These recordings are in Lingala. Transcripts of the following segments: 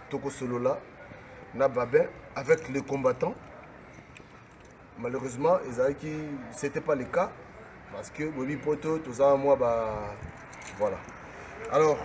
Toko Solola, na Babin, avec les combattants. Malheureusement, ce n'était pas le cas. Parce que Bobby Poto, tout ça, moi, voilà. Alors,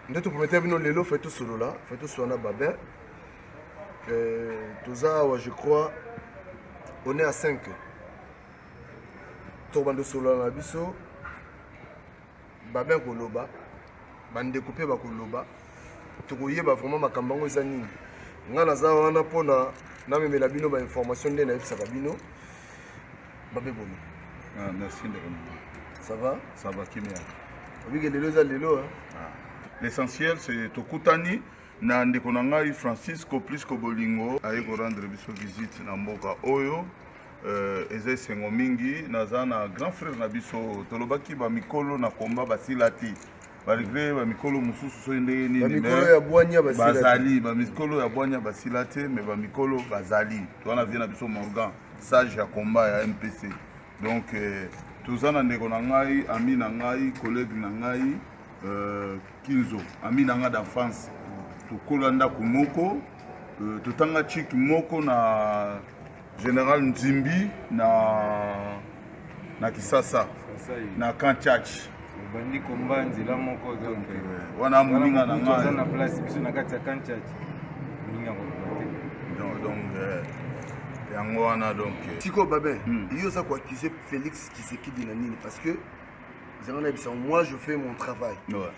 nous te promettons que nous fait tout Solola, fait tout Solola Babin. Tout ça, je crois, on est à 5. Tobando Solola Nabiso, Babin Koloba, Bandekoupe Bakoloba. Tokoye ba vraiment makambango ezani nga naza wana pona na memela bino ba information ndena yebisa bino babe bono. Ah, merci de Ça va kimia. Oui que lelo za lelo L'essentiel c'est tokutani na ndeko na ngai Francisco Prisco Bolingo aye ko rendre biso visite na mboka oyo eza sengo mingi naza na grand frère na biso tolobaki ba mikolo na komba basilati malgré ba mikolo mususu so ndenge nini mikolo ya bwanya bazali ba mikolo ya bwanya basilate mais ba mikolo bazali to na vient na biso Morgan sage ya combat ya MPC donc tozana ndeko na ngai ami na ngai collègue na ngai Kinzo ami na ngai d'enfance tokola ndako moko totanga chik moko na Général Nzimbi na Kisasa na Kanchach bandi komba nzela moko donc wana muninga na nga na place biso na kati ya Kanchach muninga donc yango wana donc Tiko Babin yo ça quoi accuser Félix Tshisekedi na nini parce que moi je fais mon travail. Ouais.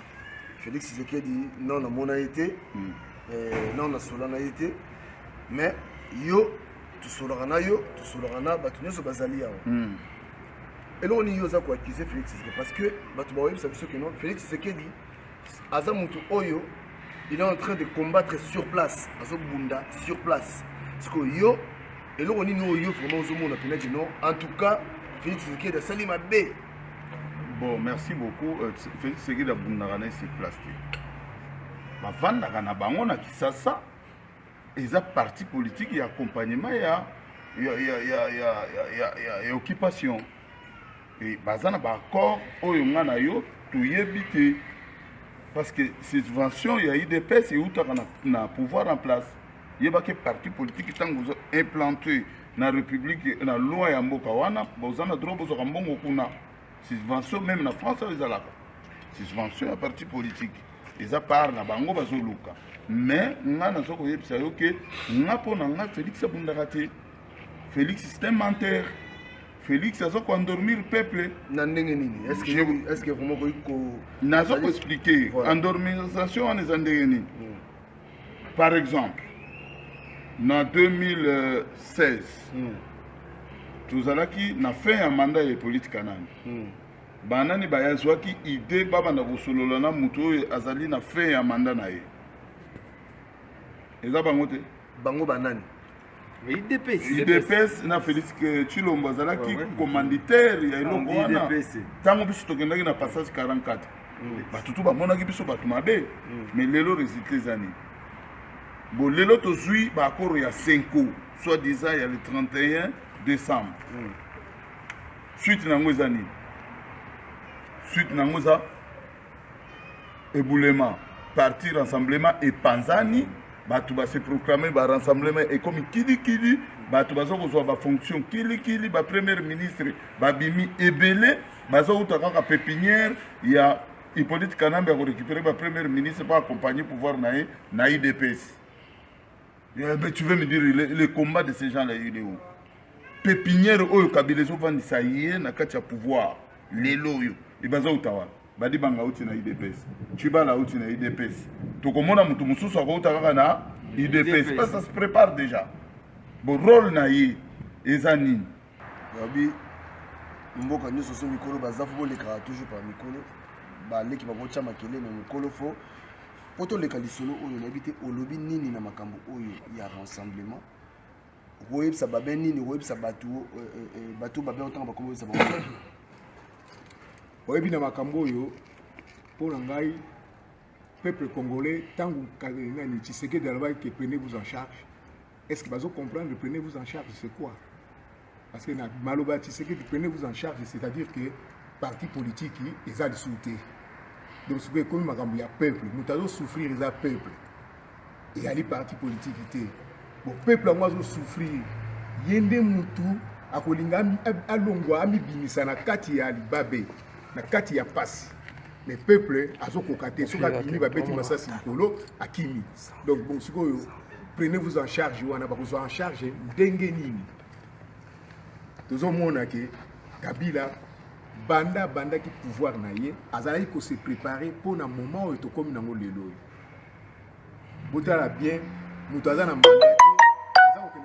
Félix Tshisekedi non na mona été non na solana été mais yo tu solana batu nyoso bazali yawo. Et là, on y a quoi accuser Félix Tshisekedi parce que Félix Tshisekedi, Azamutu Oyo, il est en train de combattre sur place, Azobunda sur place. Parce que yo, et là on y a vraiment non. En tout cas, Félix Tshisekedi a sali ma bé. Bon, merci beaucoup. Félix Tshisekedi a bundagana sur place. Ma vanda na bango na Kisasa, ils ont parti politique et accompagnement ya occupation. Et bazana ba accord oyo ngana yo tuyebite parce que subvention ya IDPS et utaka na pouvoir en place yeba que parti politique tango implanté na république na loi ya mboka wana bozana droit bozoka mbongo kuna subvention même na France ezalaka subvention ya parti politique eza part na bango bazoluka mais ngana soko yebisa yo ke ngapo na nga Félix abundaka te Félix c'est un menteur. Félix a endormi le peuple. Est-ce que vraiment n'a pas expliqué endormisation en les par exemple en 2016 tout ça qui n'a fait un mandat de politique canane banani bayazwaki idée baba na bosololana muto azali na fait un mandat na ye eza bangote bango banani IDPS na Félix Tshilombo azalaki commanditaire ya eloko wana ntango biso tokendaki na passage 44 batutu bamonaki biso bato mabe mais lelo résultat ezani bon lelo tozwi baakoro ya 5 soi-disant ya le 31 décembre suite nango ezani suite nango eza éboulement parti rassemblement epanzani batu ba se proclamer ba rassemblement et comme kili batu bazo kozwa ba fonction kili ba premier ministre ba bimi ebele bazo utaka ka pépinière ya Hippolyte Kanambe a récupérer ba premier ministre pour accompagner pouvoir na IDPS. Mais tu veux me dire le combat de ces gens là il est où? Pépinière oyo kabilezo vandisa yé na kati ya pouvoir lelo yo e bazo utawa badi banga uti na IDPS Chibala uti na IDPS tokomona mutu mususu akouta kaka na IDPS parce que ça se prépare déjà bon rôle na ye eza nini yabi mboka nyonso so mikolo bazafu boleka toujours par mikolo baleki babotia makele na mikolo fo poto leka lisolo oyo nayebi te olobi nini na makambo oyo ya rassemblement oyebisa babe nini oyebisa bato babe otanga bakombo oyebisa bango oyebi na makambo oyo mpo na ngai peuple congolais tango nani Tshisekedi alobaki que prenez-vous en charge est-ce que bazo comprendre prenez-vous en charge c'est quoi parce que na maloba Tshisekedi prenez-vous en charge c'est-à-dire que parti politique eza lisusu te donc soki ekomi makambo ya peuple moto azosouffrir eza peuple et ali parti politique était bon peuple moi zo souffrir yende mutu akolinga alongwa amibimisa na kati ya libabe na kati ya pasi mais peuple azokokate soka bini babeti masasi likolo akimi donc bon sikoyo prenez-vous en charge wana bakozwa en charge ndenge nini tozomona ke Kabila banda ki pouvoir na ye azali ko se préparer pour na moment où to comme nango lelo botala bien mutaza na mandat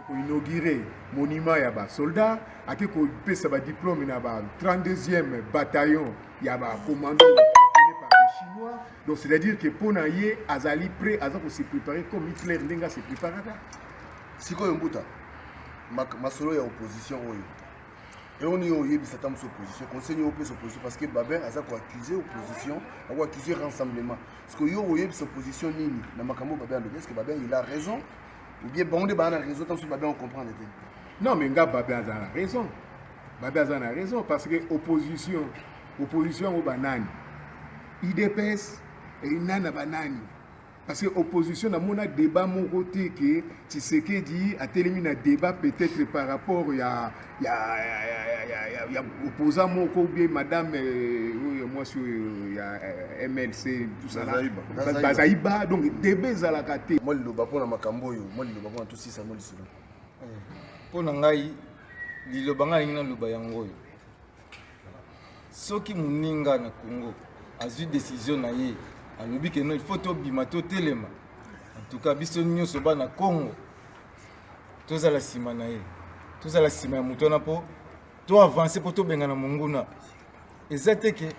ko inaugurer monument ya ba soldat ake ko pesa ba diplôme na ba 32e bataillon ya ba commando par les chinois donc c'est à dire que pour na ye azali prêt azako se préparer comme Hitler ndenga se préparer sikoyo mbuta masolo ya opposition oyo et on y a eu cette opposition conseil opposition parce que Babin a accusé opposition a accusé rassemblement parce que yo eu cette opposition nini na makambo Babin est-ce que Babin il a raison ou bien bon de a raison tant que Babin on comprend non mais nga Babin a raison Babin a raison parce que opposition au banani IDPS et nana banani parce que l'opposition a mon débat mon côté que Tshisekedi a terminé un débat peut-être par rapport à opposant mon bien madame moi sur MLC tout ça là Bazaïba donc débat à la carte moi le loba pour na makambo yo moi le loba pour tout ça moi le solo pour ngai liloba ngai na loba yango yo soki muninga na Congo azui décision na ye alobi que non il faut tobima to telema en tout cas biso nyonso bana Congo tozala sima na ye tozala sima ya mutu wana po to avancer po tobengana monguna ezate ke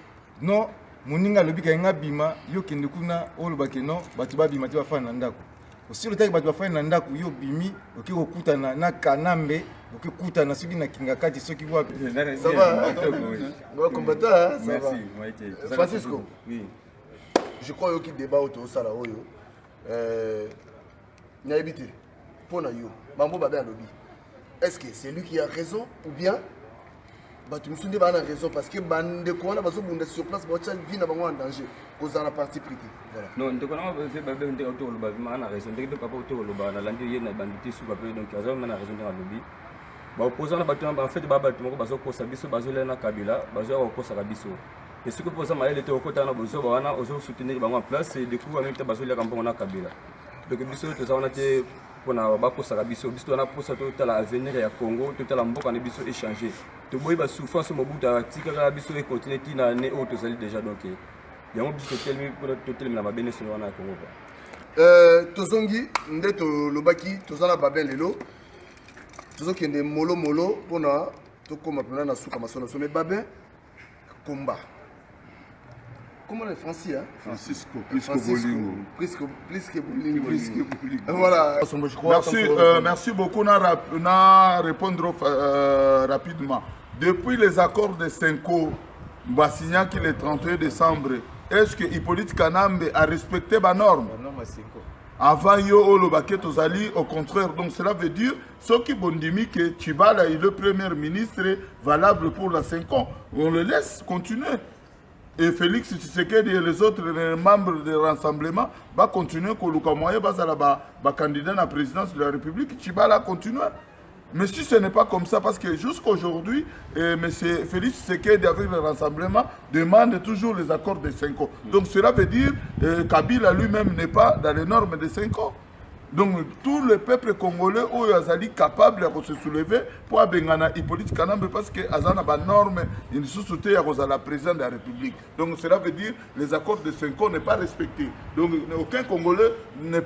non moninga alobi ka nga bima yo kende kuna oloba ke non bato babima te bafana na ndako osilo taki bato bafana na ndako yo bimi oki kokutana na kanambe oki kutana soki na kinga kati soki wapi ça va combattant ça va Francisco oui je crois qu'il débat autour de ça là n'a évité pour na yo mambo Babin lobby est-ce que c'est lui qui a raison ou bien tu me souviens pas a raison parce que bande ko na bazo bunda sur place ba tcha vie na bango en danger cause dans la partie privée voilà non ndeko na ba fait Babin ndeko autour le lobby ma na raison ndeko papa autour le lobby na landi yena bandité sous Babin donc azo na raison dans le lobby ba opposant na bato en fait ba bato moko bazo ko sabiso bazo lena Kabila bazo ko sa biso. Et ce que pour ça, il était au côté de la aux soutenir en place et du coup, en même temps, il y a un Kabila. Donc, on a été pour Sarabiso, on a pour ça tout à l'avenir et à Congo, tout à l'emboc en ébiso échangé. Tu vois, souffrance au bout de Tikabiso et continuer à l'année haute déjà. Donc, il y a un petit peu pour tout le monde à bénéficier de Congo. Tozongi, Ndeto Lobaki, Tozana Babin Lelo, Tozoki est molo pour nous, tout comme appelé na souka masono, mais Babin, combat. Comment les Français hein? Francisco, plus que Bolingo. Plus que Bolingo. Voilà. Merci beaucoup. Na répondre rapidement. Depuis les accords de Senko, signé le 31 décembre, est-ce que Hippolyte Kanambe a respecté les normes? Avant yo le baquet Tozali, au contraire. Donc cela veut dire ce qui bondimi que Tchibala est le premier ministre valable pour la 5 ans. On le laisse continuer. Et Félix Tshisekedi et les autres membres du rassemblement vont continuer que le moyen va candidat à la présidence de la République. Tchibala continue. Mais si ce n'est pas comme ça, parce que jusqu'à aujourd'hui, M. Félix Tshisekedi avec le rassemblement demande toujours les accords de 5 ans. Donc cela veut dire que Kabila lui-même n'est pas dans les normes de 5 ans. Donc tout le peuple congolais est capable de se soulever pour abengana Hippolyte Kanambe parce que azana ba norme une société à la présidente de la République. Donc cela veut dire que les accords de 5 ans n'est pas respectés. Donc aucun Congolais ne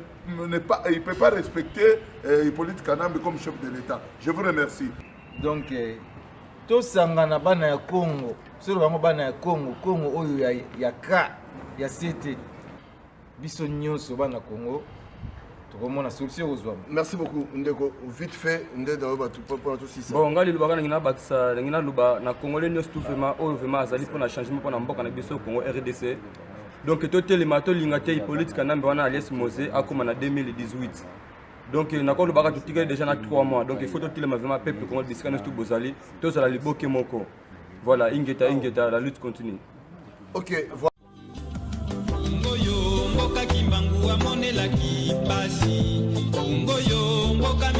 peut pas respecter Hippolyte Kanambe comme chef de l'État. Je vous remercie. Donc tout sangana bana ya Congo, solo bango bana ya Congo oyo ya ka ya CT biso nyonso bana Congo. Merci beaucoup Ndeko vite fait Ndeko pour tout ça. Bon ngali lubaka ngina bakisa ngina luba na congolais nyos tout vraiment o vraiment azali pour na changement pour na mboka na biso Congo RDC. Donc totel mato lingate Hippolyte Kanambe wana alias Mosé akoma na 2018. Donc nakolo lubaka tout déjà na 3 mois. Donc il faut totel vraiment peuple Congo bisika nyos tout bozali to sala liboke moko. Voilà ingeta la lutte continue. OK, voilà. Ngoyo mboka kimbangu amonelaki basi, Congo yo, mboka